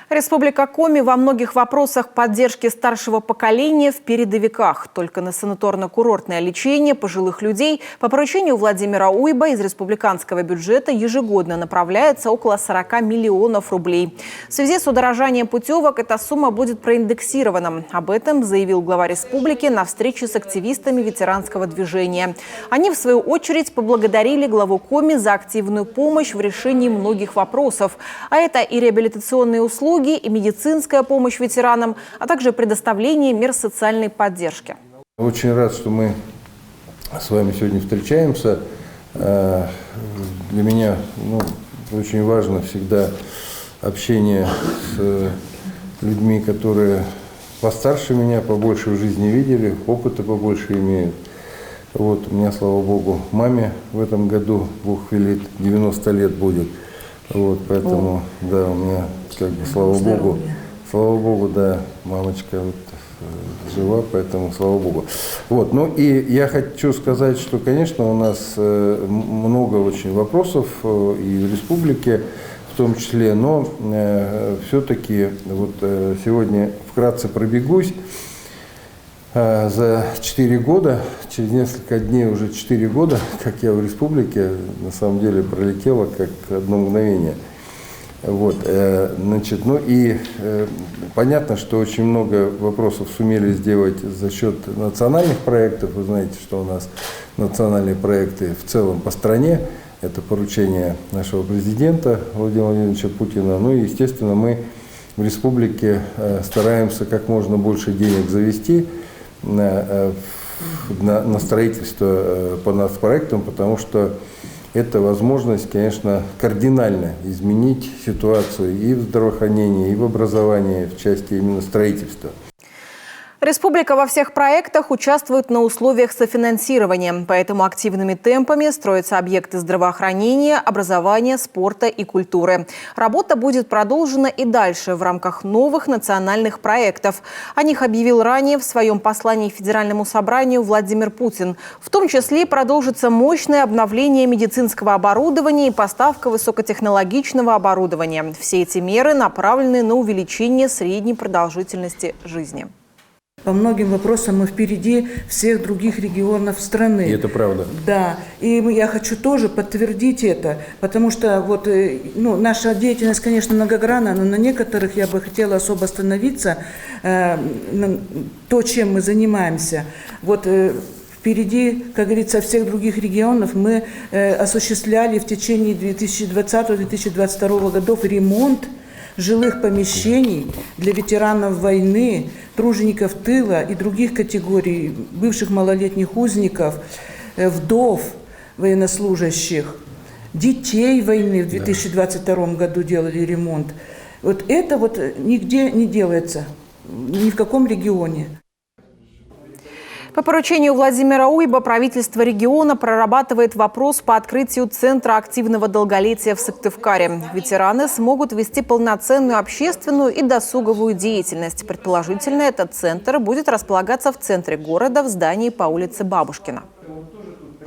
Республика Коми во многих вопросах поддержки старшего поколения в передовиках. Только на санаторно-курортное лечение пожилых людей по поручению Владимира Уйба из республиканского бюджета ежегодно направляется около 40 миллионов рублей. В связи с удорожанием путевок эта сумма будет проиндексирована. Об этом заявил глава республики на встрече с активистами ветеранского движения. Они, в свою очередь, поблагодарили главу Коми за активную помощь в решении многих вопросов. А это и реабилитационные услуги, и медицинская помощь ветеранам, а также предоставление мер социальной поддержки. Очень рад, что мы с вами сегодня встречаемся. Для меня очень важно всегда общение с людьми, которые постарше меня, побольше в жизни видели, опыта побольше имеют. Вот, у меня, слава богу, маме в этом году, Бог велит, 90 лет будет. Вот, поэтому, да, у меня, слава богу, да, мамочка жива, поэтому слава богу. Вот, и я хочу сказать, что, конечно, у нас много очень вопросов и в республике в том числе, но все-таки сегодня вкратце пробегусь. За 4 года, через несколько дней уже 4 года, как я в республике, на самом деле пролетело как одно мгновение. Вот, понятно, что очень много вопросов сумели сделать за счет национальных проектов. Вы знаете, что у нас национальные проекты в целом по стране. Это поручение нашего президента Владимира Владимировича Путина. Ну и, естественно, мы в республике стараемся как можно больше денег завести на строительство по нацпроектам, потому что это возможность, конечно, кардинально изменить ситуацию и в здравоохранении, и в образовании в части именно строительства. Республика во всех проектах участвует на условиях софинансирования, поэтому активными темпами строятся объекты здравоохранения, образования, спорта и культуры. Работа будет продолжена и дальше в рамках новых национальных проектов. О них объявил ранее в своем послании Федеральному собранию Владимир Путин. В том числе продолжится мощное обновление медицинского оборудования и поставка высокотехнологичного оборудования. Все эти меры направлены на увеличение средней продолжительности жизни. По многим вопросам мы впереди всех других регионов страны. И это правда. Да. И я хочу тоже подтвердить это, потому что наша деятельность, конечно, многогранна, но на некоторых я бы хотела особо остановиться, то, чем мы занимаемся. Впереди, как говорится, всех других регионов мы осуществляли в течение 2020-2022 годов ремонт жилых помещений для ветеранов войны, тружеников тыла и других категорий, бывших малолетних узников, вдов военнослужащих, детей войны в 2022 году делали ремонт. Это нигде не делается, ни в каком регионе. По поручению Владимира Уйба правительство региона прорабатывает вопрос по открытию Центра активного долголетия в Сыктывкаре. Ветераны смогут вести полноценную общественную и досуговую деятельность. Предположительно, этот центр будет располагаться в центре города в здании по улице Бабушкина.